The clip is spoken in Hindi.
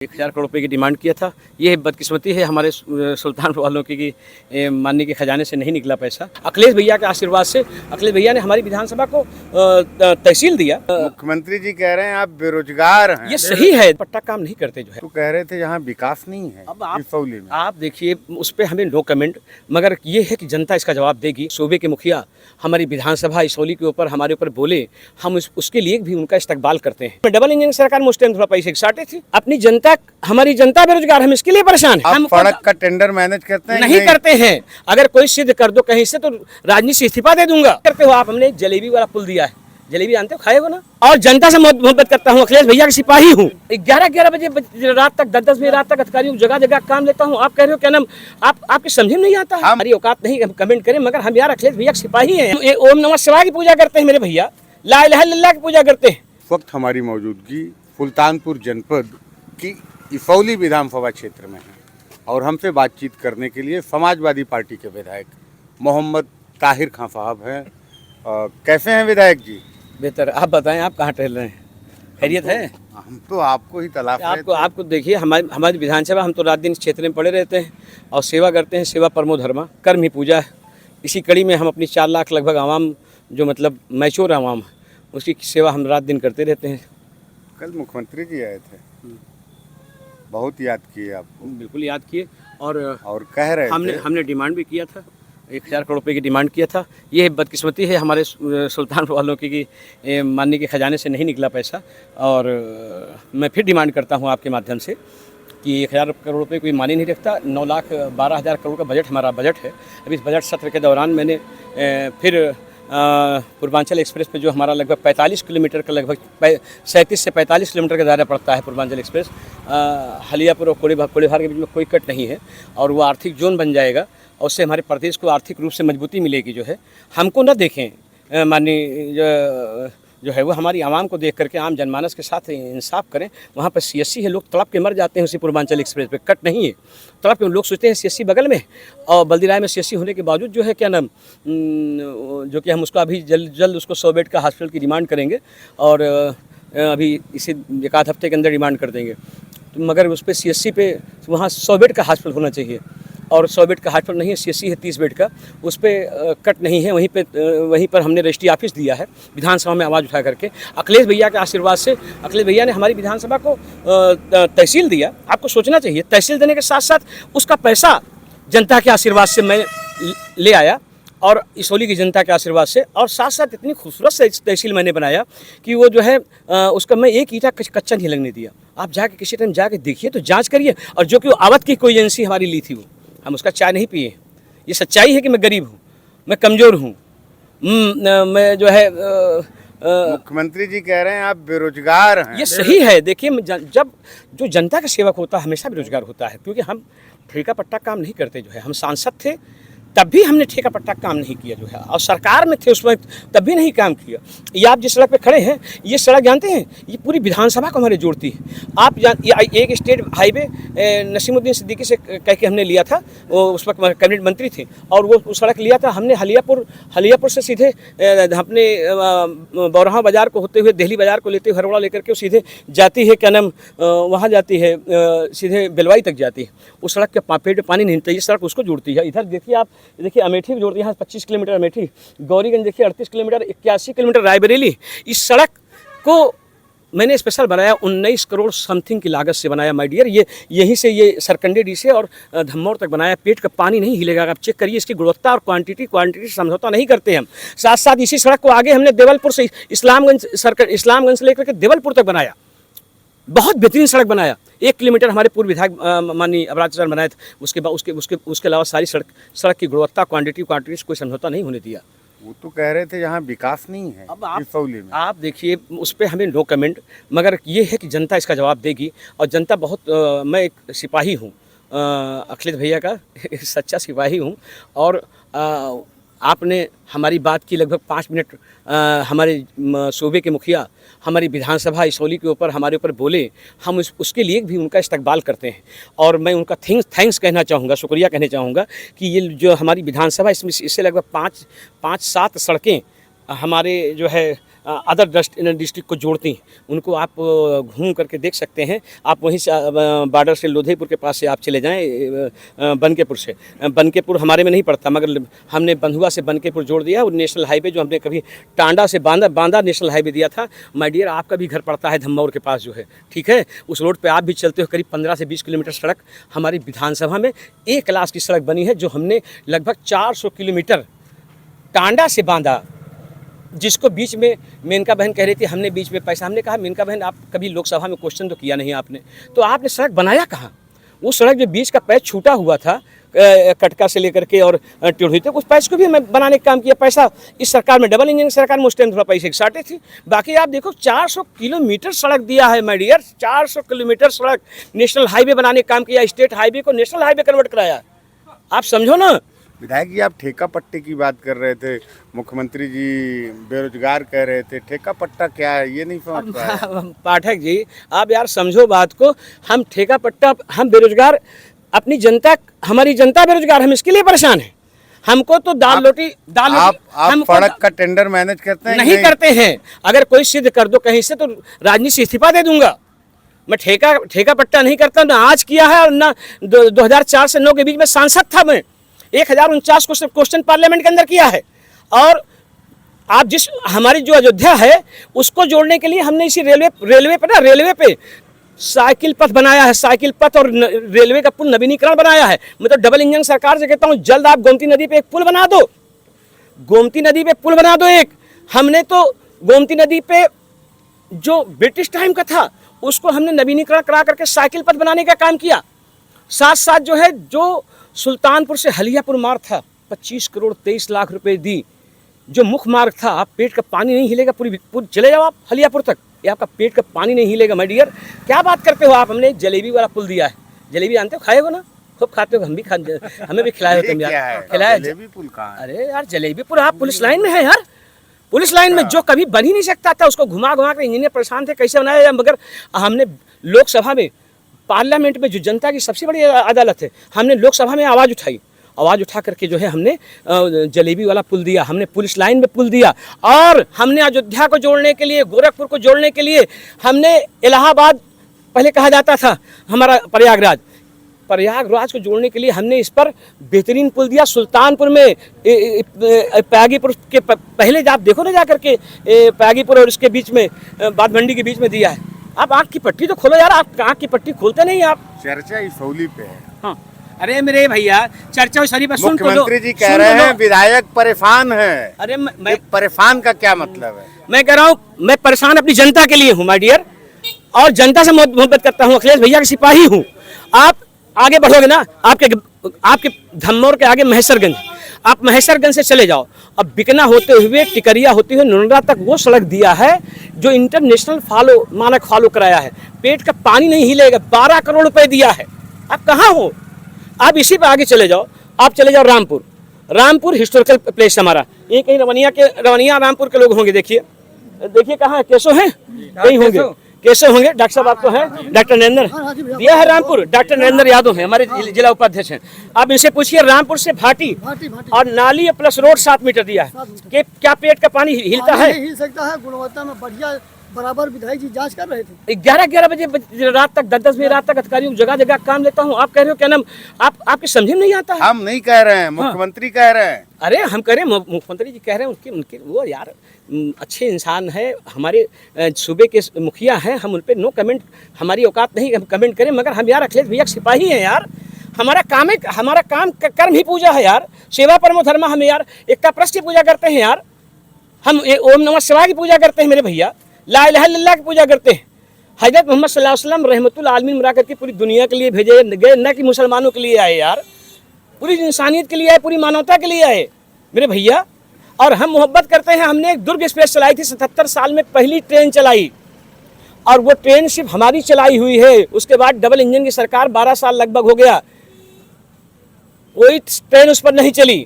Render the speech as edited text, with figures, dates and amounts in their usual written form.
1,000 करोड़ रुपए की डिमांड किया था। ये बदकिस्मती है हमारे सुल्तानपुर वालों की कि माननीय के खजाने से नहीं निकला पैसा। अखिलेश भैया के आशीर्वाद से अखिलेश भैया ने हमारी विधानसभा को तहसील दिया। मुख्यमंत्री जी कह रहे हैं आप बेरोजगार हैं। ये सही है, पट्टा काम नहीं करते जो है। तो कह रहे थे यहाँ विकास नहीं है। अब इसौली में आप देखिए, उस पर हमें नो कमेंट, मगर ये है कि जनता इसका जवाब देगी। सूबे के मुखिया हमारी विधानसभा इसौली के ऊपर हमारे ऊपर बोले, हम उसके लिए भी उनका इस्तेकबाल करते हैं। डबल इंजन सरकार में उस टाइम थोड़ा पैसे की शॉर्टेज थी। अपनी जनता, हमारी जनता बेरोजगार, हम इसके लिए परेशान हैं। हम सड़क का टेंडर मैनेज करते हैं? नहीं करते हैं। अगर कोई सिद्ध कर दो कहीं से तो राजनीति से इस्तीफा दे दूंगा। करते हो आप, हमने जलेबी वाला पुल दिया है, जलेबी जानते हो, खाएगा ना। और जनता से मोहब्बत करता हूँ, अखिलेश भैया का सिपाही हूँ। 11-11 बजे रात तक, 10-10 बजे रात तक अधिकारियों जगह जगह काम लेता हूँ। आप कह रहे हो क्या नाम, आपके समझ में नहीं आता है। हमारी औकात नहीं हम कमेंट करें, मगर हम यार अखिलेश भैया के सिपाही हैं। ओम नमः शिवाय की पूजा करते हैं मेरे भैया, ला इलाहा इल्लल्लाह की पूजा करते हैं। इस वक्त हमारी मौजूदगी सुल्तानपुर जनपद की इसौली विधानसभा क्षेत्र में है और हमसे बातचीत करने के लिए समाजवादी पार्टी के विधायक मोहम्मद ताहिर खां साहब हैं। कैसे हैं विधायक जी? बेहतर, आप बताएं, आप कहाँ टहल रहे हैं? खैरियत है? हम तो आपको ही तलाश रहे थे। आपको देखिए, हमारी विधानसभा, हम तो रात दिन इस क्षेत्र में पड़े रहते हैं और सेवा करते हैं। सेवा परमो धर्मा, कर्म ही पूजा है। इसी कड़ी में हम अपनी 4 लाख लगभग आवाम, जो मतलब मैच्योर आवाम है, उसकी सेवा हम रात दिन करते रहते हैं। कल मुख्यमंत्री जी आए थे, बहुत याद किए आपको। बिल्कुल याद किए और कह रहे हमने डिमांड भी किया था, 1,000 करोड़ रुपए की डिमांड किया था। ये बदकिस्मती है हमारे सुल्तानपुर वालों की कि माननीय के खजाने से नहीं निकला पैसा। और मैं फिर डिमांड करता हूँ आपके माध्यम से कि 1,000 करोड़ रुपए कोई मानी नहीं रखता। 9,12,000 करोड़ का बजट हमारा बजट है। अभी इस बजट सत्र के दौरान मैंने फिर पूर्वांचल एक्सप्रेस पे, जो हमारा लगभग 45 किलोमीटर का, लगभग 37 से 45 किलोमीटर का दायरा पड़ता है पूर्वांचल एक्सप्रेस, हलियापुर और कोड़ेभार के बीच में कोई कट नहीं है और वो आर्थिक जोन बन जाएगा और उससे हमारे प्रदेश को आर्थिक रूप से मजबूती मिलेगी। जो है, हमको न देखें माननीय जो है वो हमारी आवाम को देख करके आम जनमानस के साथ इंसाफ करें। वहाँ पर CSC है, लोग तड़प के मर जाते हैं उसी पूर्वांचल एक्सप्रेस पे, कट नहीं है, तड़प के लोग सोचते हैं CSC बगल में, और बल्दीराय में CSC होने के बावजूद जो है क्या नाम, जो कि हम उसका अभी जल्द उसको 100 बेड का हॉस्पिटल की डिमांड करेंगे और अभी इसी 1 हफ्ते के अंदर डिमांड कर देंगे। तो मगर उस पर CSC पे वहाँ 100 बेड का हॉस्पिटल होना चाहिए और 100 बेड का हॉस्पिटल नहीं है। CSC है 30 बेड का, उस पर कट नहीं है। वहीं पर हमने रजिस्ट्री ऑफिस दिया है विधानसभा में आवाज़ उठा करके। अखिलेश भैया के आशीर्वाद से अखिलेश भैया ने हमारी विधानसभा को तहसील दिया। आपको सोचना चाहिए, तहसील देने के साथ साथ उसका पैसा जनता के आशीर्वाद से मैं ले आया और इसौली की जनता के आशीर्वाद से, और साथ साथ इतनी खूबसूरत से तहसील मैंने बनाया कि वो जो है उसका मैं एक ईंटा कच्चा नहीं लगने दिया। आप जाके किसी टाइम जाके देखिए तो जांच करिए। और जो कि आवत की कोई एजेंसी हमारी ली थी, वो हम उसका चाय नहीं पिए। ये सच्चाई है कि मैं गरीब हूँ, मैं कमज़ोर हूँ, मैं जो है मुख्यमंत्री जी कह रहे हैं आप बेरोजगार हैं। ये सही है। देखिए, जब जो जनता का सेवक होता है हमेशा बेरोजगार होता है, क्योंकि हम ठेका पट्टा काम नहीं करते। जो है, हम सांसद थे तब भी हमने ठेका पट्टा काम नहीं किया जो है, और सरकार में थे उस वक्त तब भी नहीं काम किया। ये आप जिस सड़क पे खड़े हैं, ये सड़क जानते हैं, ये पूरी विधानसभा को हमारे जोड़ती है। आप एक स्टेट हाईवे नसीमुद्दीन सिद्दीकी से कह के हमने लिया था, वो उस वक्त कैबिनेट मंत्री थे, और वो सड़क लिया था हमने हलियापुर से सीधे अपने बौरहा बाज़ार को होते हुए दिल्ली बाज़ार को लेते हुए हरवड़ा लेकर के सीधे जाती है, क्या नाम, वहाँ जाती है, सीधे बेलवाई तक जाती है। उस सड़क के पेड़ में पानी नहीं निकलता, ये सड़क उसको जोड़ती है। इधर देखिए, आप देखिए अमेठी को जोड़ती है, यहाँ 25 किलोमीटर अमेठी, गौरीगंज देखिए 38 किलोमीटर, 81 किलोमीटर रायबरेली। इस सड़क को मैंने स्पेशल बनाया, 19 करोड़ समथिंग की लागत से बनाया माय डियर। यहीं से ये सरकंडे डी से और धम्मौर तक बनाया। पेट का पानी नहीं हिलेगा। आप चेक करिए इसकी गुणवत्ता और क्वांटिटी समझौता नहीं करते हम। साथ साथ इसी सड़क को आगे हमने देवलपुर से इस्लामगंज से लेकर के देवलपुर तक बनाया। बहुत बेहतरीन सड़क बनाया। 1 किलोमीटर हमारे पूर्व विधायक माननीय अबराज सर बनाए थे। उसके बाद उसके अलावा सारी सड़क की गुणवत्ता क्वांटिटी से कोई समझौता नहीं होने दिया। वो तो कह रहे थे यहाँ विकास नहीं है। अब इसौली में आप देखिए, उस पर हमें नो कमेंट, मगर ये है कि जनता इसका जवाब देगी। और जनता बहुत मैं एक सिपाही हूँ अखिलेश भैया का सच्चा सिपाही हूँ। और आपने हमारी बात की लगभग 5 मिनट। हमारे सूबे के मुखिया हमारी विधानसभा इसौली के ऊपर हमारे ऊपर बोले, हम उसके लिए भी उनका इस्तकबाल करते हैं। और मैं उनका थैंक्स कहना चाहूँगा, शुक्रिया कहना चाहूँगा कि ये जो हमारी विधानसभा, इससे लगभग 5-7 सड़कें हमारे जो है अदर डिस्ट्रिक्ट को जोड़ती हैं, उनको आप घूम करके देख सकते हैं। आप वहीं से बॉर्डर से लोधेपुर के पास से आप चले जाएं बनकेपुर से। बनकेपुर हमारे में नहीं पड़ता, मगर हमने बंधुआ से बनकेपुर जोड़ दिया। और नेशनल हाईवे जो हमने कभी टांडा से बांदा नेशनल हाईवे दिया था, माय डियर आपका भी घर पड़ता है धम्मौर के पास जो है, ठीक है। उस रोड पर आप भी चलते हो, करीब 15 से 20 किलोमीटर सड़क हमारी विधानसभा में एक क्लास की सड़क बनी है, जो हमने लगभग 400 किलोमीटर टांडा से बांदा, जिसको बीच में मेनका बहन कह रही थी हमने बीच में पैसा। हमने कहा मेनका बहन आप कभी लोकसभा में क्वेश्चन तो किया नहीं आपने, तो आपने सड़क बनाया कहाँ? वो सड़क जो बीच का पैच छूटा हुआ था कटका से लेकर के और टिड़ही तक, उस पैच को भी मैं बनाने का काम किया। पैसा इस सरकार में, डबल इंजन सरकार में उस टाइम थोड़ा पैसे की शार्टेज थी। बाकी आप देखो 400 किलोमीटर सड़क दिया है माय डियर, 400 किलोमीटर सड़क नेशनल हाईवे बनाने का काम किया। स्टेट हाईवे को नेशनल हाईवे कन्वर्ट कराया। आप समझो ना। विधायक जी, आप ठेका पट्टे की बात कर रहे थे, मुख्यमंत्री जी बेरोजगार कह रहे थे, ठेका पट्टा क्या है ये नहीं समझ पाया। पाठक जी आप यार समझो बात को। हम ठेका पट्टा, हम बेरोजगार, अपनी जनता, हमारी जनता बेरोजगार, हम इसके लिए परेशान हैं। हमको तो दाल रोटी आप सड़क का टेंडर मैनेज करते हैं? नहीं करते हैं। अगर कोई सिद्ध कर दो कहीं से तो राजनीति से इस्तीफा दे दूंगा। मैं ठेका पट्टा नहीं करता, ना आज किया है और ना 2004 से 9 के बीच में सांसद था। मैं 1049 क्वेश्चन पार्लियामेंट के अंदर किया है। और आप जिस हमारी जो अयोध्या है उसको जोड़ने के लिए हमने इसी रेलवे पे साइकिल पथ बनाया है, साइकिल पथ और रेलवे का पुल नवीनीकरण बनाया है। मैं तो डबल इंजन सरकार से कहता हूँ जल्द आप गोमती नदी पे एक पुल बना दो, गोमती नदी पे पुल बना दो एक। हमने तो गोमती नदी पे जो ब्रिटिश टाइम का था उसको हमने नवीनीकरण करा करके साइकिल पथ बनाने का काम किया। साथ साथ जो है जो सुल्तानपुर से हलियापुर मार्ग था, 25 करोड़ 23 लाख रुपए दी। जो मुख्य मार्ग था, आप पेट का पानी नहीं हिलेगा, पूरी चले जाओ आप हलियापुर तक, ये आपका पेट का पानी नहीं हिलेगा माय डियर। क्या बात करते हो आप? हमने जलेबी वाला पुल दिया है। जलेबी जानते हो, खाए हो ना? खूब खाते हो, हम भी हमें भी खिलाए हो तुम यार। खिलाया जलेबी पुल कहाँ है? अरे यार जलेबी पुल आप पुलिस लाइन में है यार, पुलिस लाइन में जो कभी बन ही नहीं सकता था, उसको घुमा कर इंजीनियर परेशान थे कैसे बनाया जाए। मगर हमने लोकसभा में, पार्लियामेंट में जो जनता की सबसे बड़ी अदालत है, हमने लोकसभा में आवाज़ उठा करके जो है हमने जलेबी वाला पुल दिया, हमने पुलिस लाइन में पुल दिया। और हमने अयोध्या को जोड़ने के लिए, गोरखपुर को जोड़ने के लिए हमने इलाहाबाद, पहले कहा जाता था हमारा प्रयागराज को जोड़ने के लिए हमने इस पर बेहतरीन पुल दिया। सुल्तानपुर में प्यागीपुर के पहले आप देखो ना जा करके, प्यागीपुर और इसके बीच में बादमंडी के बीच में दिया है। आप आँख की पट्टी तो खोलो यार, आप आँख की पट्टी खोलते नहीं आप। चर्चा इसौली पे है। हाँ अरे मेरे भैया, चर्चा इसौली पे सुन तो लो। मुख्यमंत्री जी कह रहे हैं विधायक परेशान है। अरे मैं परेशान का क्या मतलब है? मैं कह रहा हूँ मैं परेशान अपनी जनता के लिए हूँ माय डियर, और जनता से मोहब्बत करता हूँ। अखिलेश भैया का सिपाही हूँ। आप आगे बढ़ोगे ना, आपके धम्मौर के आगे महेश्वरगंज, आप महेश्वरगंज से चले जाओ, अब बिकना होते हुए टिकरिया होते हुए नुनरा तक वो सड़क दिया है जो इंटरनेशनल मानक फॉलो कराया है। पेट का पानी नहीं हिलेगा, 12 करोड़ रुपए दिया है। आप कहाँ हो? आप इसी पे आगे चले जाओ, आप चले जाओ रामपुर हिस्टोरिकल प्लेस हमारा, ये कहीं रवनिया रामपुर के लोग होंगे। देखिए कहाँ केशव हैं, कहीं होंगे केशव होंगे। डॉक्टर साहब आपको हैं, डॉक्टर नरेंद्र, यह है रामपुर, डॉक्टर नरेंद्र यादव हैं हमारे जिला उपाध्यक्ष हैं। आप इनसे पूछिए रामपुर से भाटी और नाली प्लस रोड 7 मीटर दिया है कि क्या पेट का पानी हिलता है? हिल सकता है, गुणवत्ता में बढ़िया बराबर विधायक जी जांच कर रहे थे। 11 बजे रात तक, 10 बजे रात तक अधिकारियों जगह काम लेता हूँ। आप कह रहे हो क्या नाम, आपके समझ में नहीं आता है? हम नहीं कह रहे हैं, मुख्यमंत्री कह रहे हैं। अरे हम कह रहे हैं, मुख्यमंत्री जी कह रहे हैं, उनके वो यार अच्छे इंसान है, हमारे सूबे के मुखिया हैं, हम उन पर नो कमेंट, हमारी औकात नहीं हम कमेंट करें। मगर हम यार अखिलेश भैया सिपाही हैं यार, हमारा काम कर्म ही पूजा है यार, सेवा परमो धर्म। हम यार एकता प्रश्न की पूजा करते हैं यार, हम ओम नमः शिवाय की पूजा करते हैं मेरे भैया, ला इलाहा इल्लल्लाह की पूजा करते हैं। हजरत मोहम्मद सल्लल्लाहु अलैहि वसल्लम रहमतुल आलमीन बना करके पूरी दुनिया के लिए भेजे गए, न कि मुसलमानों के लिए आए यार, पूरी इंसानियत के लिए आए, पूरी मानवता के लिए आए मेरे भैया। और हम मोहब्बत करते हैं। हमने एक दुर्ग एक्सप्रेस चलाई थी, 77 साल में पहली ट्रेन चलाई, और वो ट्रेन सिर्फ हमारी चलाई हुई है। उसके बाद डबल इंजन की सरकार 12 साल लगभग हो गया, कोई ट्रेन उस पर नहीं चली।